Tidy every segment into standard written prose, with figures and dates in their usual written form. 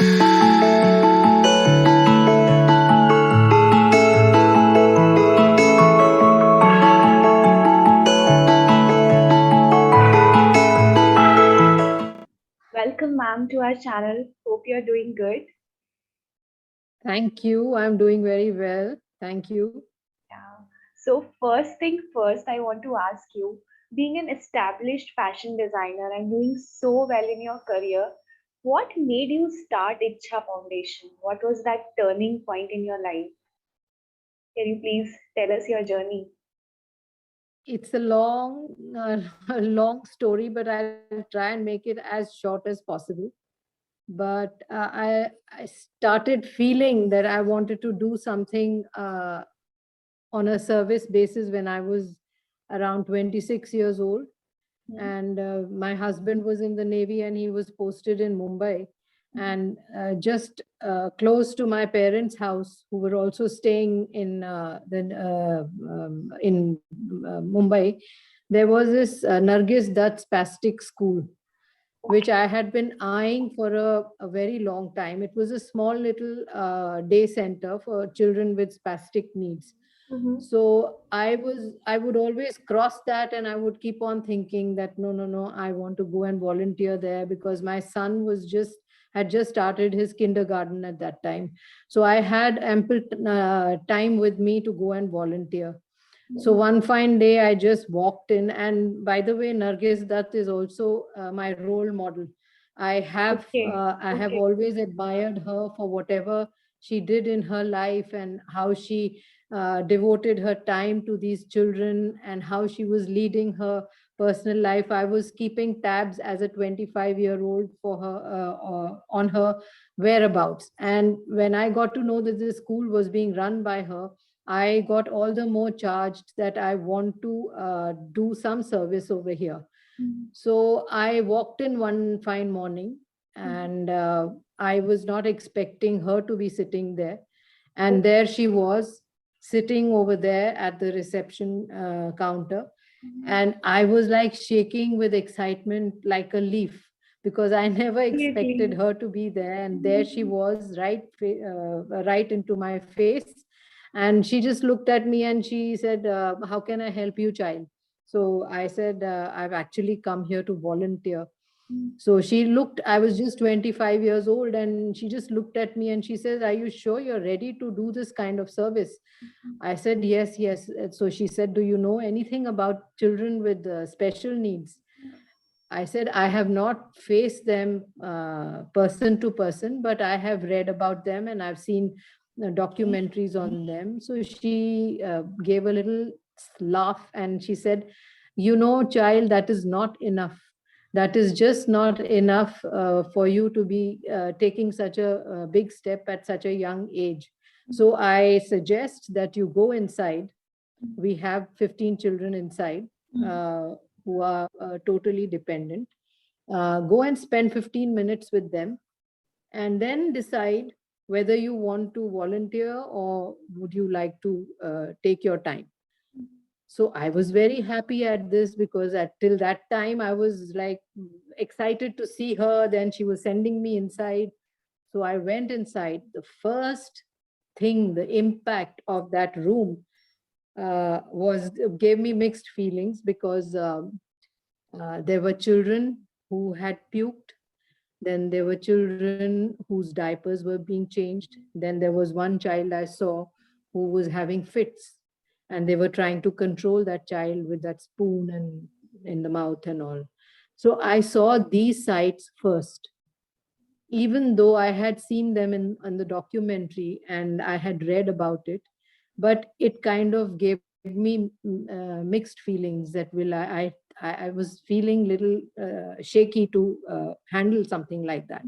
Welcome, ma'am, to our channel. Hope you're doing good. Thank you. I'm doing very well. Thank you. Yeah. So, first thing first, I want to ask you, being an established fashion designer and doing so well in your career, what made you start Icha Foundation? What was that turning point in your life? Can you please tell us your journey? It's a long, a long story, but I'll try and make it as short as possible. But I started feeling that I wanted to do something on a service basis when I was around 26 years old. Hmm. And my husband was in the Navy and he was posted in Mumbai. And just close to my parents' house, who were also staying in Mumbai, there was this Nargis Dutt Spastic School, which I had been eyeing for a very long time. It was a small little day center for children with spastic needs. Mm-hmm. So I would always cross that and I would keep on thinking that no, I want to go and volunteer there, because my son had just started his kindergarten at that time. So I had ample time with me to go and volunteer. So one fine day, I just walked in, and by the way, Nargis Dutt is also my role model. Okay. I have Okay. always admired her for whatever she did in her life, and how she devoted her time to these children, and how she was leading her personal life. I was keeping tabs as a 25-year-old for her on her whereabouts, and when I got to know that this school was being run by her, I got all the more charged that I want to do some service over here. Mm-hmm. So I walked in one fine morning, and I was not expecting her to be sitting there. And there she was, sitting over there at the reception counter. And I was like shaking with excitement like a leaf, because I never expected Seriously. her to be there. And there she was, right into my face. And she just looked at me and she said, how can I help you, child? So I said, I've actually come here to volunteer. So she looked, I was just 25 years old, and she just looked at me and she says, are you sure you're ready to do this kind of service? I said, yes, yes. And so she said, do you know anything about children with special needs? I said, I have not faced them person to person, but I have read about them and I've seen documentaries on them. So she gave a little laugh and she said, you know, child, that is not enough. That is just not enough for you to be taking such a big step at such a young age. So I suggest that you go inside. We have 15 children inside uh, who are totally dependent. Go and spend 15 minutes with them, and then decide whether you want to volunteer or would you like to take your time. So I was very happy at this, because at till that time I was like excited to see her. Then she was sending me inside. So I went inside. The first thing, the impact of that room was gave me mixed feelings, because there were children who had puked. Then there were children whose diapers were being changed. Then there was one child I saw who was having fits, and they were trying to control that child with that spoon and in the mouth and all. So I saw these sights first, even though I had seen them in the documentary and I had read about it, but it kind of gave me mixed feelings. That I was feeling little shaky to handle something like that.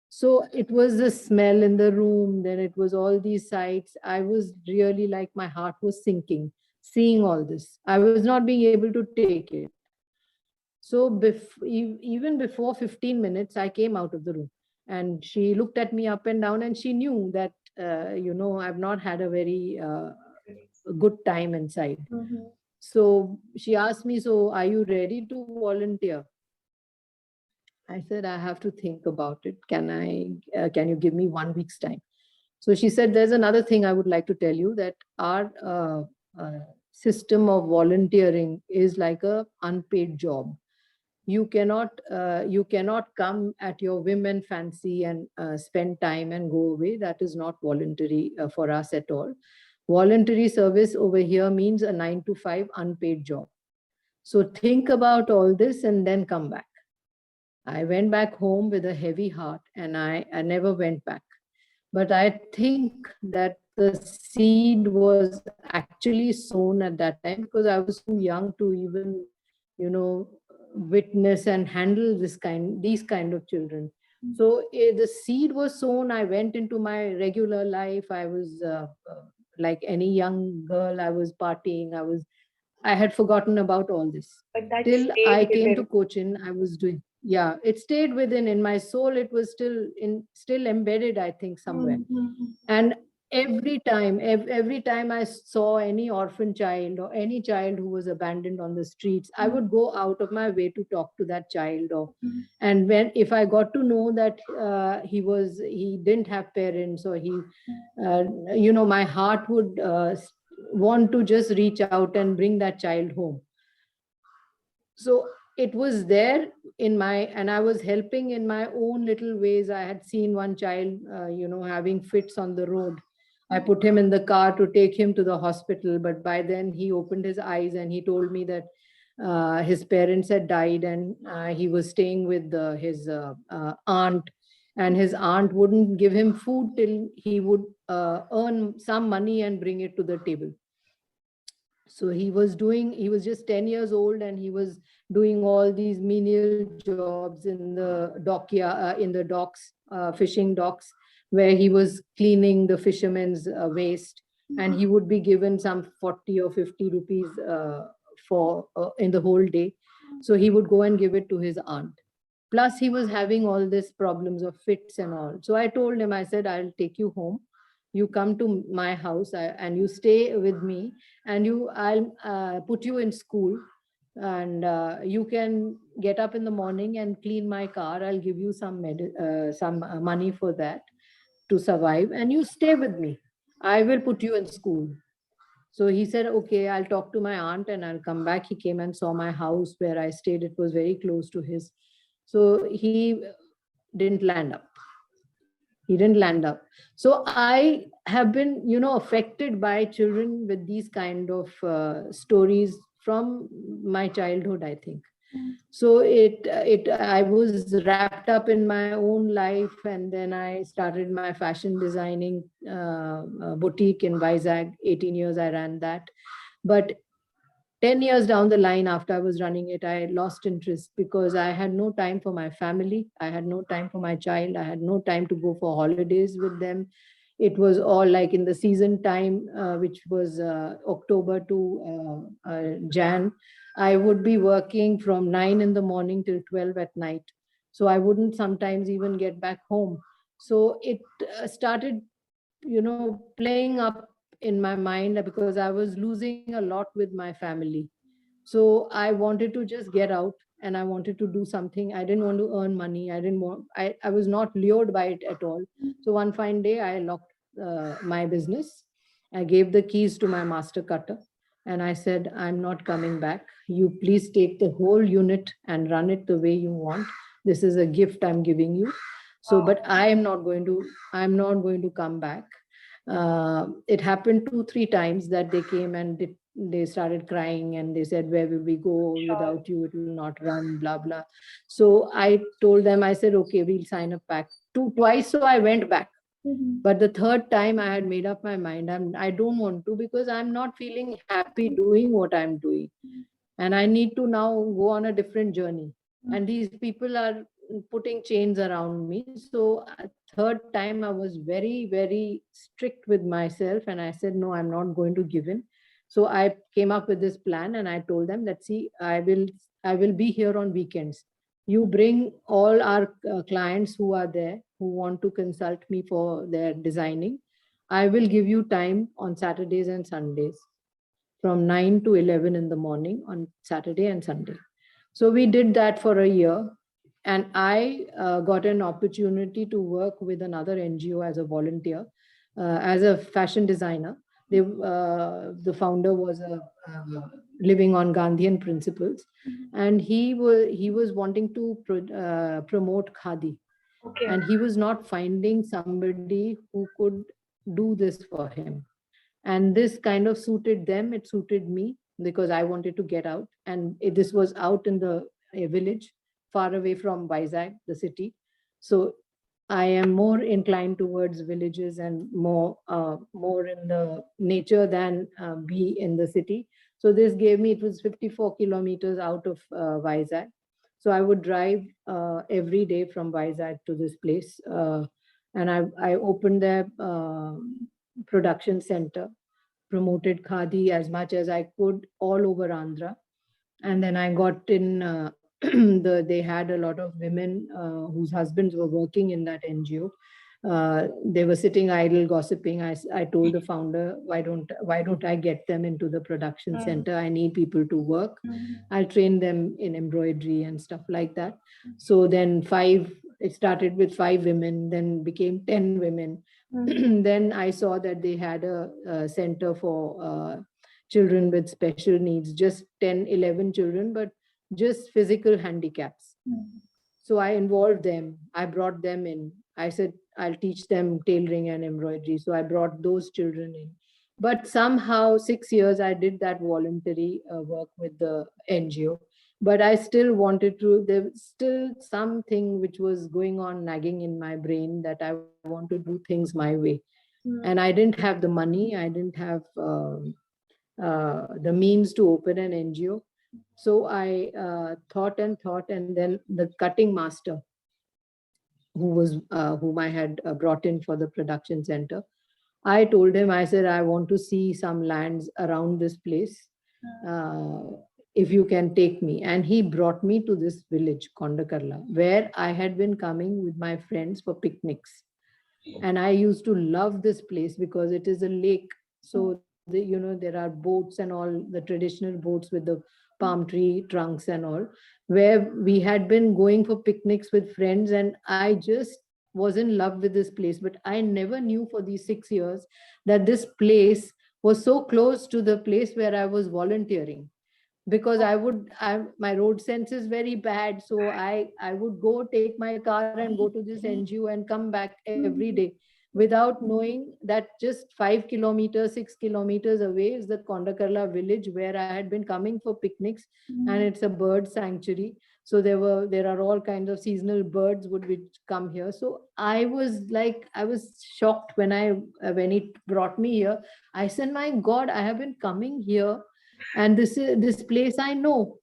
So it was the smell in the room, then it was all these sights. I was really like, my heart was sinking, seeing all this. I was not being able to take it. So even before 15 minutes, I came out of the room, and she looked at me up and down, and she knew that, I've not had a very good time inside. Mm-hmm. So she asked me, so are you ready to volunteer? I said, I have to think about it. Can you give me 1 week's time? So she said, there's another thing I would like to tell you, that our system of volunteering is like a unpaid job. You cannot come at your women fancy and spend time and go away. That is not voluntary for us at all. Voluntary service over here means a 9 to 5 unpaid job. So think about all this and then come back. I went back home with a heavy heart, and I never went back. But I think that the seed was actually sown at that time, because I was too young to even, witness and handle these kind of children. So the seed was sown. I went into my regular life. I was like any young girl. I was partying. I had forgotten about all this. But that Till I stayed came to within. Cochin, I was doing, yeah, it stayed within in my soul. It was still embedded, I think, somewhere. Mm-hmm. And every time I saw any orphan child or any child who was abandoned on the streets, I would go out of my way to talk to that child. Or and when if I got to know that he didn't have parents, or uh, my heart would want to just reach out and bring that child home. So it was there in my, and I was helping in my own little ways. I had seen one child having fits on the road. I put him in the car to take him to the hospital, but by then he opened his eyes and he told me that his parents had died, and he was staying with his aunt, and his aunt wouldn't give him food till he would earn some money and bring it to the table. So he was just 10 years old, and he was doing all these menial jobs in the docks, fishing docks, where he was cleaning the fishermen's waste, and he would be given some 40 or 50 rupees for in the whole day. So he would go and give it to his aunt. Plus he was having all these problems of fits and all. So I told him, I said, I'll take you home. You come to my house, and you stay with me, and I'll put you in school, and you can get up in the morning and clean my car. I'll give you some money for that to survive, and you stay with me. I will put you in school. So he said, okay, I'll talk to my aunt and I'll come back. He came and saw my house where I stayed. It was very close to his. So he didn't land up. He didn't land up. So I have been, affected by children with these kind of stories from my childhood, I think. So I was wrapped up in my own life, and then I started my fashion designing boutique in Vizag. 18 years I ran that. But 10 years down the line, after I was running it, I lost interest because I had no time for my family. I had no time for my child. I had no time to go for holidays with them. It was all like in the season time, which was October to Jan. I would be working from 9 in the morning till 12 at night. So I wouldn't sometimes even get back home. So it started, playing up in my mind, because I was losing a lot with my family. So I wanted to just get out, and I wanted to do something. I didn't want to earn money. I was not lured by it at all. So one fine day, I locked my business. I gave the keys to my master cutter, and I said, I'm not coming back. You please take the whole unit and run it the way you want. This is a gift I'm giving you. So, but I'm not going to come back. It happened 2 3 times that they came and they started crying, and they said, where will we go Sure. without you? It will not run, blah blah. So I told them, I said, okay, we'll sign a pact. Twice, so I went back. But the third time I had made up my mind, I don't want to, because I'm not feeling happy doing what I'm doing, and I need to now go on a different journey. And these people are putting chains around me. So third time I was very, very strict with myself, and I said, no, I'm not going to give in. So I came up with this plan, and I told them that, see, I will be here on weekends. You bring all our clients who are there, who want to consult me for their designing. I will give you time on Saturdays and Sundays from 9 to 11 in the morning on Saturday and Sunday. So we did that for a year. And I got an opportunity to work with another NGO as a volunteer, as a fashion designer. The founder was living on Gandhian principles, and he was wanting to promote khadi, Okay. and he was not finding somebody who could do this for him. And this kind of suited them, it suited me, because I wanted to get out, and this was out in the village, far away from Vizag, the city. So I am more inclined towards villages and more in the nature than be in the city. So this gave me, it was 54 kilometers out of Vizag. So I would drive every day from Vizag to this place, and I opened their production center, promoted khadi as much as I could all over Andhra. And then I got in. They had a lot of women whose husbands were working in that NGO. They were sitting idle, gossiping. I told the founder, why don't I get them into the production center? I need people to work. I'll train them in embroidery and stuff like that. So then it started with 5 women, then became 10 women. Then I saw that they had a center for children with special needs, just 10, 11 children, but just physical handicaps. So I involved them. I brought them in. I said, I'll teach them tailoring and embroidery. So I brought those children in. But somehow, 6 years, I did that voluntary work with the NGO. But I still wanted to, there was still something which was going on, nagging in my brain, that I want to do things my way. And I didn't have the money, I didn't have the means to open an NGO. So I thought and thought, and then the cutting master, whom I had brought in for the production center, I told him, I said, I want to see some lands around this place. Uh, if you can take me. And he brought me to this village, Kondakarla, where I had been coming with my friends for picnics. And I used to love this place because it is a lake. So there are boats and all, the traditional boats with the palm tree trunks and all, where we had been going for picnics with friends. And I just was in love with this place. But I never knew for these 6 years that this place was so close to the place where I was volunteering. Because my road sense is very bad, so I would go take my car and go to this NGO and come back every day, without knowing that just 5 kilometers, 6 kilometers away is the Kondakarla village, where I had been coming for picnics. And it's a bird sanctuary, so there are all kinds of seasonal birds would come here. So I was shocked when he brought me here. I said, my God, I have been coming here, and this place I know.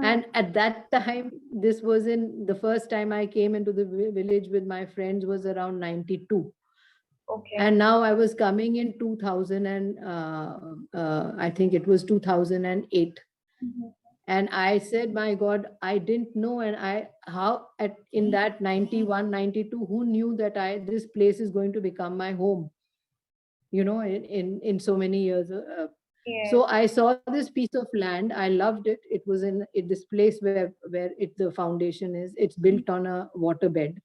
And at that time, this was in the first time I came into the village with my friends was around 92. Okay. And now I was coming in 2000, and I think it was 2008. And I said, my God, I didn't know. And in that 91, 92, who knew that this place is going to become my home, in so many years. So I saw this piece of land. I loved it. It was in this place where the foundation is. It's built on a waterbed.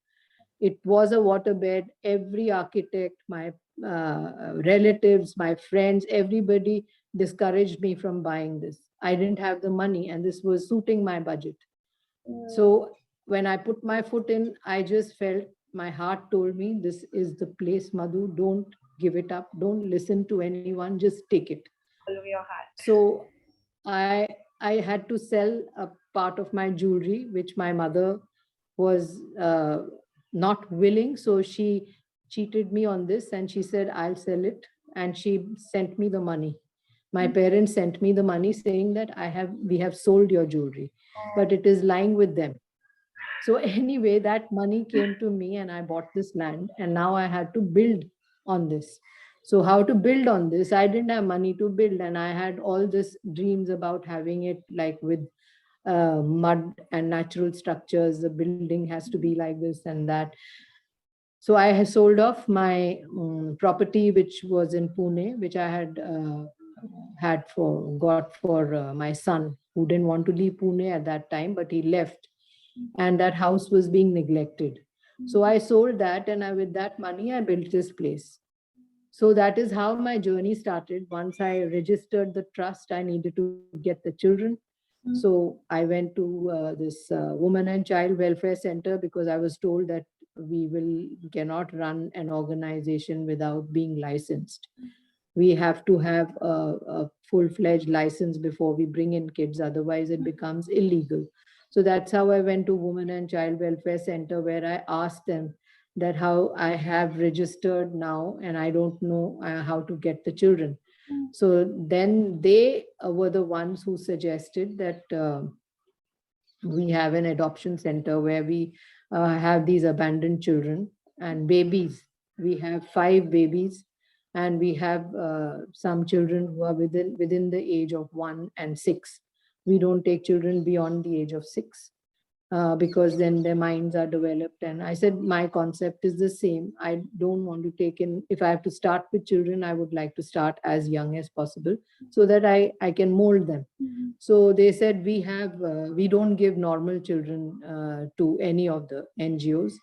It was a waterbed. Every architect, my relatives, my friends, everybody discouraged me from buying this. I didn't have the money, and this was suiting my budget. So when I put my foot in, I just felt, my heart told me, this is the place, Madhu. Don't give it up. Don't listen to anyone. Just take it. Follow your heart. So I had to sell a part of my jewelry, which my mother was not willing. So she cheated me on this, and she said, I'll sell it. And she sent me the money. My parents sent me the money saying that we have sold your jewelry, but it is lying with them. So anyway, that money came to me, and I bought this land, and now I had to build on this. So how to build on this? I didn't have money to build, and I had all this dreams about having it like with mud and natural structures. The building has to be like this and that. So I had sold off my property, which was in Pune, which I got for my son, who didn't want to leave Pune at that time, but he left. and that house was being neglected. So I sold that, and with that money, I built this place. So that is how my journey started. Once I registered the trust, I needed to get the children. So I went to this woman and child welfare center, because I was told that we cannot run an organization without being licensed. We have to have a full-fledged license before we bring in kids, otherwise it becomes illegal. So that's how I went to women and child welfare center, where I asked them that how I have registered now and I don't know how to get the children. So then they were the ones who suggested that we have an adoption center where we have these abandoned children and babies. We have 5 babies, and we have some children who are within the age of 1 and 6. We don't take children beyond the age of 6, because then their minds are developed. And I said, my concept is the same. I don't want to take in, if I have to start with children, I would like to start as young as possible so that I can mold them. So they said, we don't give normal children to any of the NGOs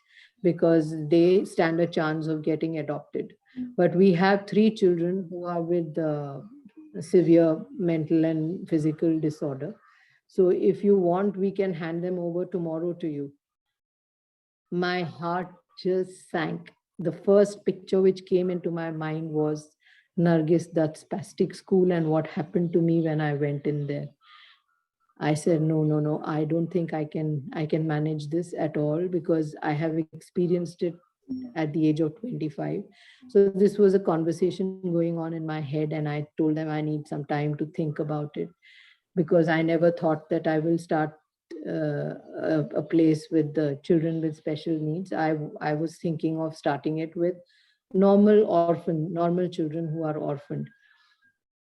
because they stand a chance of getting adopted. But we have 3 children who are with severe mental and physical disorder. So if you want, we can hand them over tomorrow to you. My heart just sank. The first picture which came into my mind was Nargis Dutt's spastic school and what happened to me when I went in there. I said, no, no, no, I don't think I can manage this at all, because I have experienced it at the age of 25. So this was a conversation going on in my head, and I told them I need some time to think about it, because I never thought that I will start a place with the children with special needs. I was thinking of starting it with normal children who are orphaned.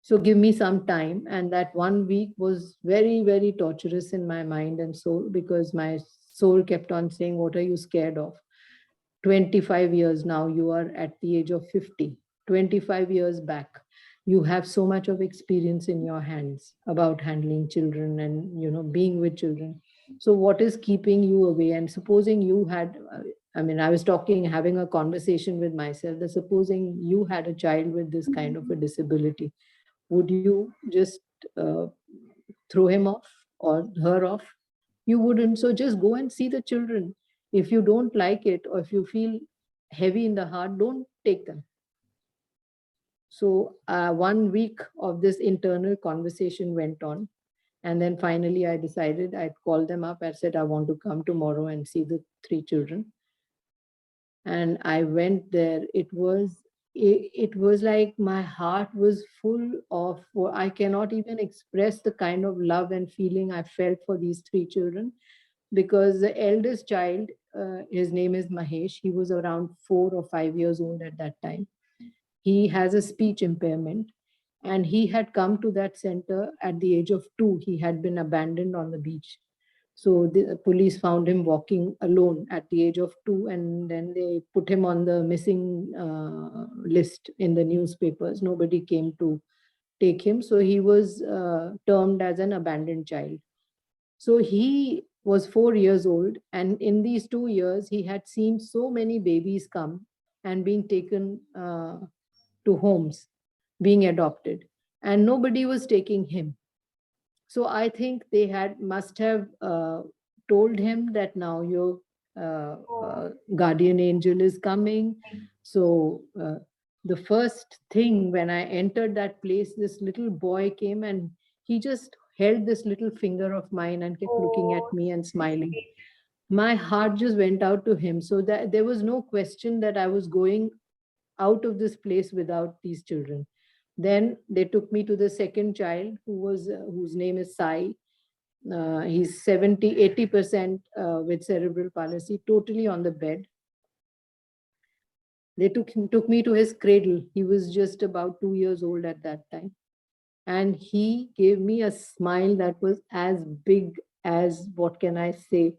So give me some time. And that 1 week was very, very torturous in my mind and soul, because my soul kept on saying, what are you scared of? 25 years now, you are at the age of 50. 25 years back, you have so much of experience in your hands about handling children and being with children. So what is keeping you away? And supposing you had, I was having a conversation with myself, that supposing you had a child with this kind of a disability, would you just uh, throw him off or her off? You wouldn't. So just go and see the children. If you don't like it, or if you feel heavy in the heart, don't take them. So 1 week of this internal conversation went on. And then finally I decided, I'd call them up. I said, I want to come tomorrow and see the 3 children. And I went there. It was like my heart was full of, I cannot even express the kind of love and feeling I felt for these 3 children. Because the eldest child, his name is Mahesh, he was around 4 or 5 years old at that time. He has a speech impairment, and he had come to that center at the age of 2. He had been abandoned on the beach. So the police found him walking alone at the age of 2, and then they put him on the missing list in the newspapers. Nobody came to take him. So he was termed as an abandoned child. So he was 4 years old, and in these 2 years, he had seen so many babies come and being taken to homes, being adopted, and nobody was taking him. So I think they had must have told him that now your guardian angel is coming. So the first thing when I entered that place, this little boy came and he just held this little finger of mine and kept looking at me and smiling. My heart just went out to him. So that there was no question that I was going out of this place without these children. Then they took me to the second child, whose name is Sai. He's 70-80% with cerebral palsy, totally on the bed. They took me to his cradle. He was just about 2 years old at that time. And he gave me a smile that was as big as, what can I say,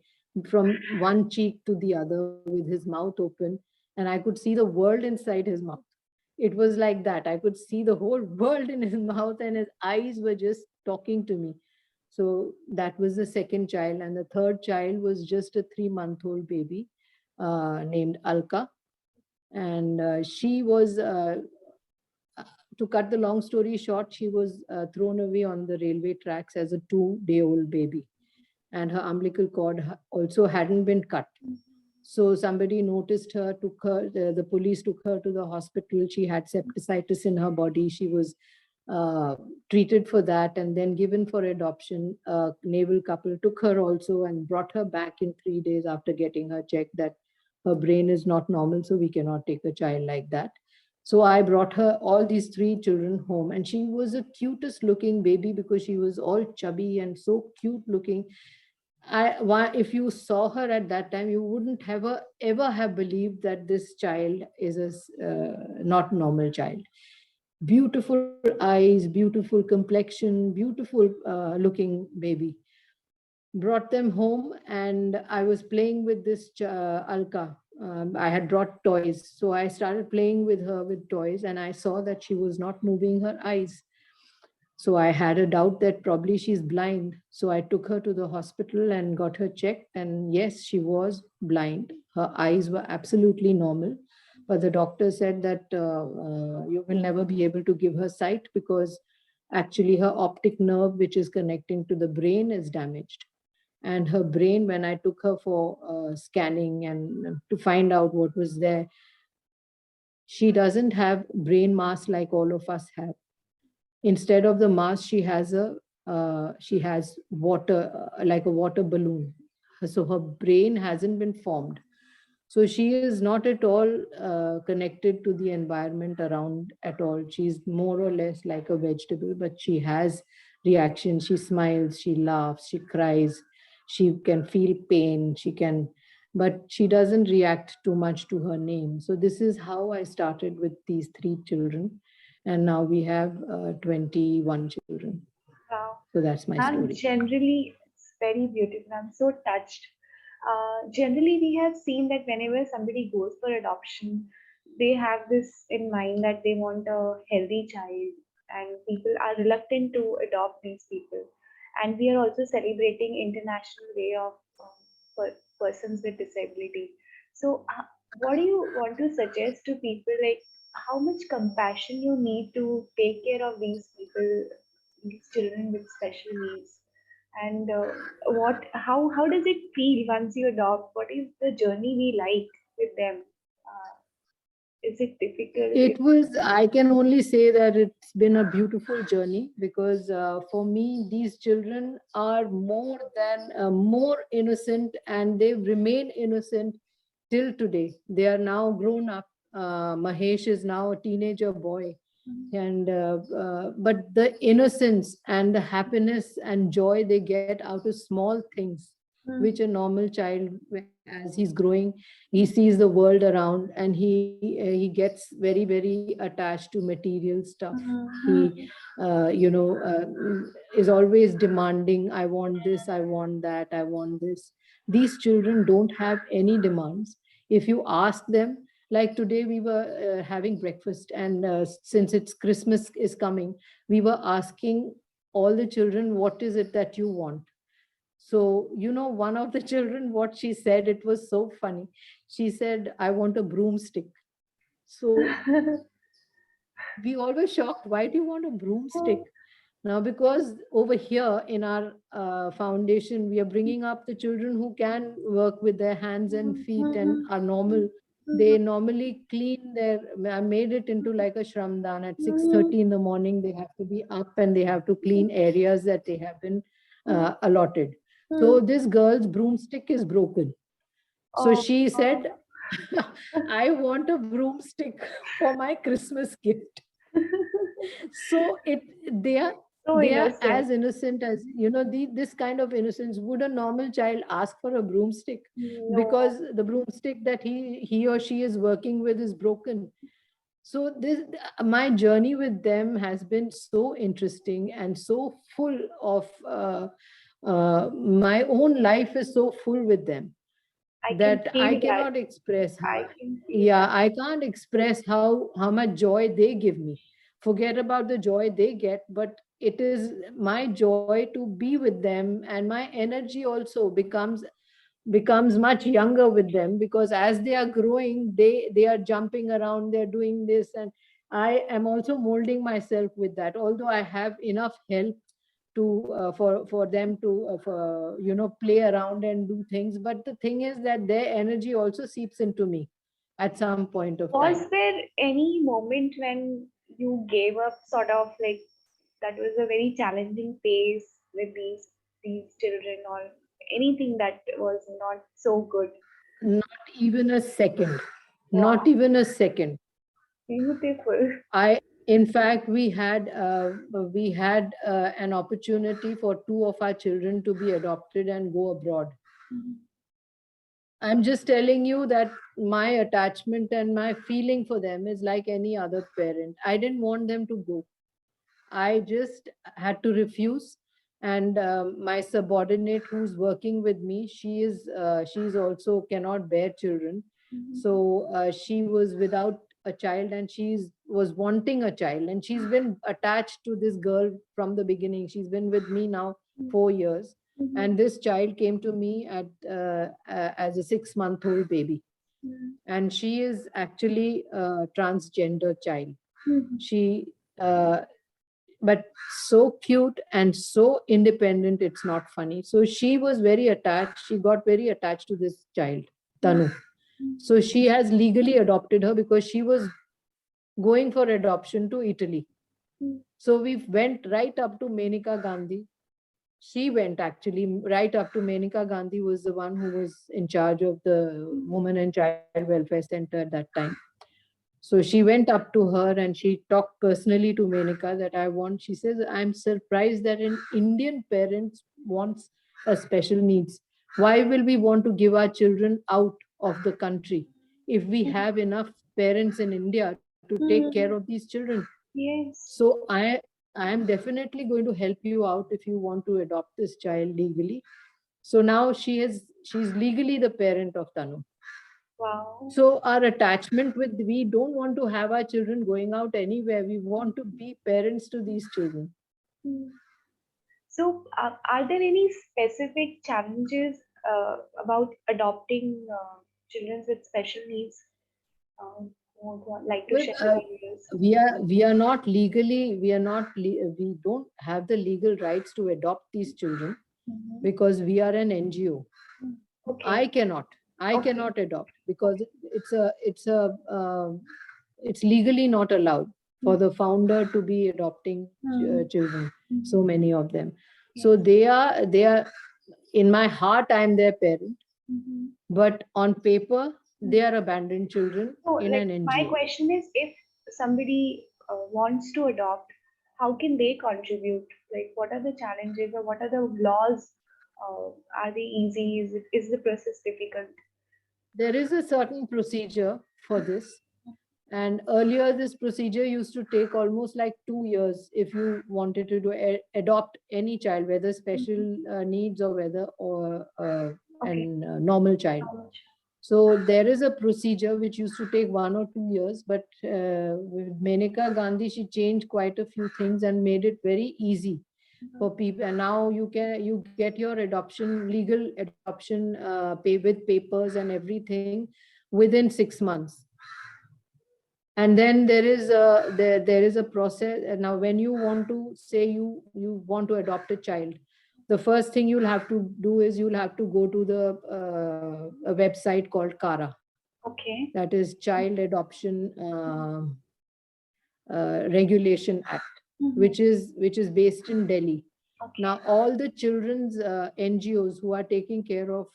from one cheek to the other, with his mouth open. And I could see the world inside his mouth. It was like that. I could see the whole world in his mouth, and his eyes were just talking to me. So that was the second child. And the third child was just a 3-month-old baby named Alka. And she was, to cut the long story short, she was thrown away on the railway tracks as a 2-day-old baby. And her umbilical cord also hadn't been cut. So somebody noticed her, took her, the police took her to the hospital. She had septicemia in her body. She was uh, treated for that and then given for adoption. A naval couple took her also and brought her back in 3 days after getting her checked that her brain is not normal, so we cannot take a child like that. So I brought her all these 3 children home, and she was the cutest looking baby because she was all chubby and so cute looking. If you saw her at that time, you wouldn't have ever have believed that this child is a not normal child. Beautiful eyes, beautiful complexion, beautiful looking baby. Brought them home, and I was playing with this Alka. I had brought toys, so I started playing with her with toys, and I saw that she was not moving her eyes. So I had a doubt that probably she's blind. So I took her to the hospital and got her checked. And yes, she was blind. Her eyes were absolutely normal. But the doctor said that you will never be able to give her sight because actually her optic nerve, which is connecting to the brain, is damaged. And her brain, when I took her for scanning and to find out what was there, she doesn't have brain mass like all of us have. Instead of the mass, she has water, like a water balloon. So her brain hasn't been formed. So she is not at all connected to the environment around at all. She's more or less like a vegetable, but she has reactions. She smiles, she laughs, she cries, she can feel pain, but she doesn't react too much to her name. So this is how I started with these 3 children. And now we have 21 children. Wow. So that's my Ma'am, story. generally, it's very beautiful. I'm so touched. Generally, we have seen that whenever somebody goes for adoption, they have this in mind that they want a healthy child, and people are reluctant to adopt these people. And we are also celebrating International Day of Persons with Disability. So, what do you want to suggest to people, like how much compassion you need to take care of these people, these children with special needs? And how does it feel once you adopt? What is the journey we like with them? Uh, is it difficult? It was, I can only say that it's been a beautiful journey because for me, these children are more innocent, and they remain innocent till today. They are now grown up. Mahesh is now a teenager boy. And but the innocence and the happiness and joy they get out of small things, which a normal child, as he's growing, he sees the world around, and he gets very, very attached to material stuff. He is always demanding, I want this, I want that, I want this. These children don't have any demands. If you ask them, like today we were having breakfast, and since it's Christmas is coming, we were asking all the children, what is it that you want? So, one of the children, what she said, it was so funny. She said, I want a broomstick. So we all were shocked. Why do you want a broomstick? Now, because over here in our foundation, we are bringing up the children who can work with their hands and feet and are normal. They normally clean I made it into like a shramdan. At 6:30 in the morning, they have to be up and they have to clean areas that they have been allotted. So this girl's broomstick is broken. So Oh, she oh. said, I want a broomstick for my Christmas gift. So they are So they are innocent. as innocent as, this kind of innocence. Would a normal child ask for a broomstick No, because the broomstick that he or she is working with is broken? So this my journey with them has been so interesting and so full of my own life is so full with them I can that I feel that. cannot express I how, can feel yeah, that. I can't express how much joy they give me. Forget about the joy they get, but it is my joy to be with them, and my energy also becomes much younger with them, because as they are growing, they are jumping around, they're doing this, and I am also molding myself with that, although I have enough help to for them to play around and do things. But the thing is that their energy also seeps into me at some point of time. Was there any moment when you gave up, sort of like that was a very challenging phase with these children, or anything that was not so good? Not even a second. Not Wow, even a second. beautiful. I, in fact, we had an opportunity for two of our children to be adopted and go abroad. Mhm. I'm just telling you that my attachment and my feeling for them is like any other parent. I didn't want them to go. I just had to refuse. And my subordinate who's working with me, she's also cannot bear children. Mhm. So she was without a child, and she's was wanting a child, and she's been attached to this girl from the beginning. She's been with me now 4 years, Mhm. and this child came to me as a 6-month-old baby, Mhm. and she is actually a transgender child. Mhm. She uh, but so cute and so independent, it's not funny. So she was very attached, she got very attached to this child, Tanu. Mhm. So she has legally adopted her because she was going for adoption to Italy. Mhm. So we went right up to Menika Gandhi. She went actually right up to Menika Gandhi, was the one who was in charge of the women and child welfare center at that time. So she went up to her and she talked personally to Menika that I want. She says, I'm surprised that an Indian parent wants a special needs. Why will we want to give our children out of the country if we have enough parents in India to take care of Mhm. these children? Yes. So I am definitely going to help you out if you want to adopt this child legally. So now she's legally the parent of Tanu. Wow. So our attachment with, we don't want to have our children going out anywhere. We want to be parents to these children. Mhm. So, are there any specific challenges about adopting children with special needs? Would like to Well, share your views? we are not legally, we don't have the legal rights to adopt these children Mhm. because we are an NGO. Okay. I cannot. I Okay. cannot adopt because Okay. it's legally not allowed for the founder to be adopting Mm-hmm. children. So Mm-hmm. many of them. So Yes. they are in my heart. I am their parent, Mm-hmm. but on paper they are abandoned children So, in like, an my NGO. question is, if somebody wants to adopt, how can they contribute? Like, what are the challenges, or what are the laws? Are they easy? Is the process difficult? There is a certain procedure for this. And earlier, this procedure used to take almost like 2 years if you wanted to adopt any child, whether Mhm. special needs or whether or Okay. an normal child. How much? So there is a procedure which used to take 1 or 2 years, but with Menaka Gandhi, she changed quite a few things and made it very easy for people. And now you get your adoption, legal adoption, pay with papers and everything within 6 months. And then there is a process. Now when you want to say you want to adopt a child, the first thing you'll have to do is you'll have to go to the a website called Kara, Okay. that is Child Adoption Regulation Act, Mm-hmm. which is based in Delhi. Now Okay. all the children's NGOs who are taking care of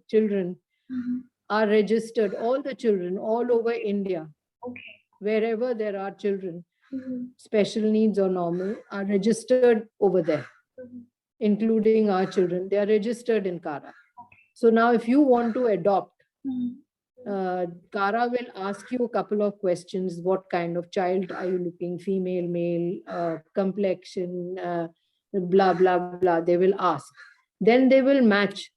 children Mm-hmm. are registered, all the children all over India, Okay. wherever there are children, Mm-hmm. special needs or normal, are registered over there, Mm-hmm. including our children. They are registered in Kara. Okay. So now, if you want to adopt, Mm-hmm. Kara will ask you a couple of questions. What kind of child are you looking? Female, male, complexion, blah, blah, blah. They will ask. Then they will match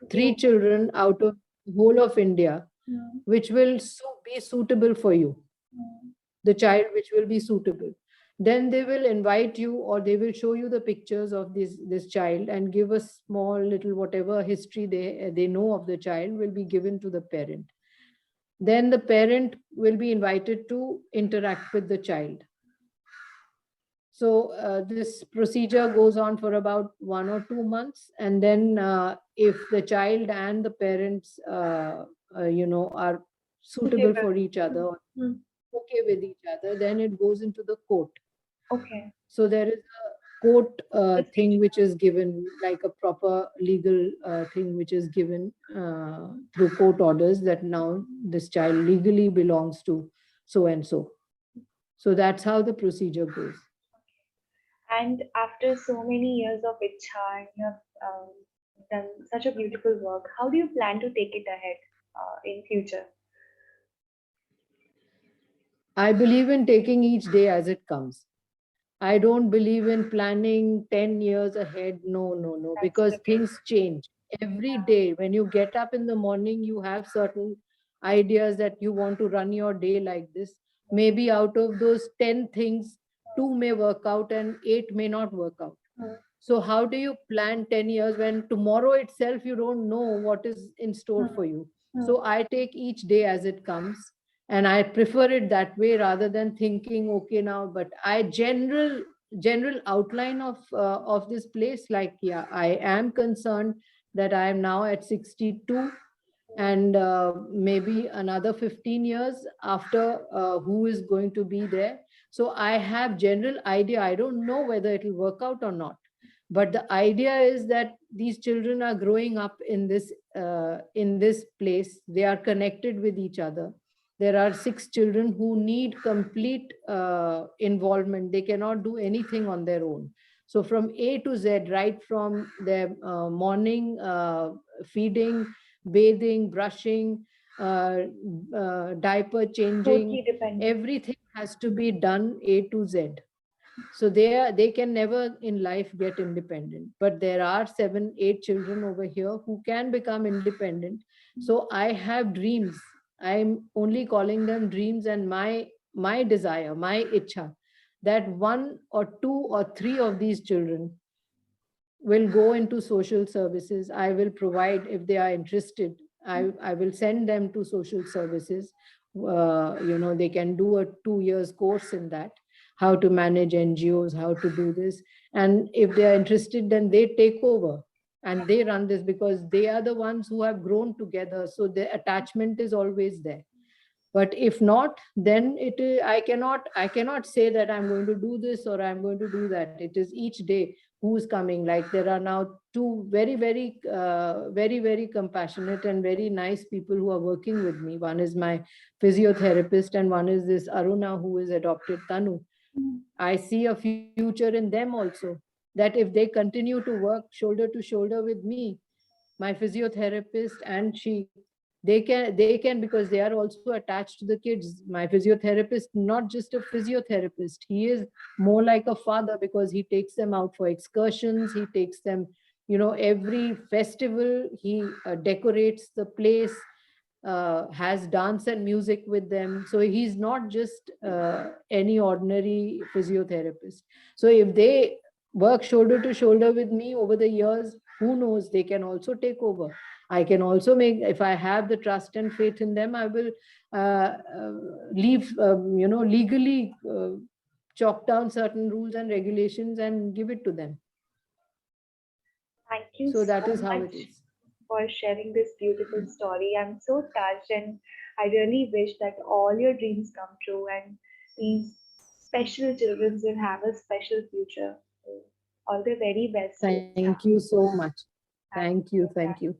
three Okay. children out of the whole of India, Mm-hmm. which will be suitable for you, Mm-hmm. the child which will be suitable. then they will invite you, or they will show you the pictures of this child and give a small little whatever history they know of the child will be given to the parent. Then the parent will be invited to interact with the child. So this procedure goes on for about 1 or 2 months, and then if the child and the parents, are suitable Suitable. for each other, or Hmm. okay with each other, then it goes into the court. Okay. So there is a court thing Procedure. which is given, like a proper legal thing which is given through court orders, that now this child legally belongs to so and so. So that's how the procedure goes. And after so many years of Icha, and you have done such a beautiful work, how do you plan to take it ahead in future? I believe in taking each day as it comes. I don't believe in planning 10 years ahead. No, no, no, That's because great. things change every day. When you get up in the morning, you have certain ideas that you want to run your day like this. Maybe out of those 10 things, two may work out and eight may not work out. Hmm. So, how do you plan 10 years when tomorrow itself you don't know what is in store Hmm. for you? Hmm. So, I take each day as it comes, and I prefer it that way rather than thinking, okay, now, but I general outline of this place, like, yeah, I am concerned that I am now at 62, and maybe another 15 years after, who is going to be there. So I have general idea. I don't know whether it will work out or not, but the idea is that these children are growing up in this place. They are connected with each other. There are 6 children who need complete involvement. They cannot do anything on their own. So from A to Z, right from their morning feeding, bathing, brushing, diaper changing, Totally dependent. everything has to be done A to Z. So they can never in life get independent. But there are 7 8 children over here who can become independent. So I have dreams. I'm only calling them dreams, and my desire, my Icha, that 1 or 2 or 3 of these children will go into social services. I will provide, if they are interested, I will send them to social services. They can do a 2 years course in that, how to manage NGOs, how to do this. And if they are interested, then they take over and they run this, because they are the ones who have grown together. So the attachment is always there. But if not, then I cannot say that I'm going to do this or I'm going to do that. It is each day who's coming. Like, there are now two very compassionate and very nice people who are working with me. One is my physiotherapist, and one is this Aruna, who is adopted Tanu. Hmm. I see a future in them also, that if they continue to work shoulder to shoulder with me, my physiotherapist and she, they can, because they are also attached to the kids. My physiotherapist, not just a physiotherapist, he is more like a father, because he takes them out for excursions. He takes them, every festival. He decorates the place, has dance and music with them. So he's not just any ordinary physiotherapist. So if they work shoulder to shoulder with me over the years, who knows, they can also take over. I can also make, if I have the trust and faith in them, I will leave, legally chalk down certain rules and regulations and give it to them. Thank you So that so is how much it is. for sharing this beautiful story. I'm so touched, and I really wish that all your dreams come true and these special children will have a special future. So, all the very best to Thank Icha. you so much. Thank Thank you. you. Thank you.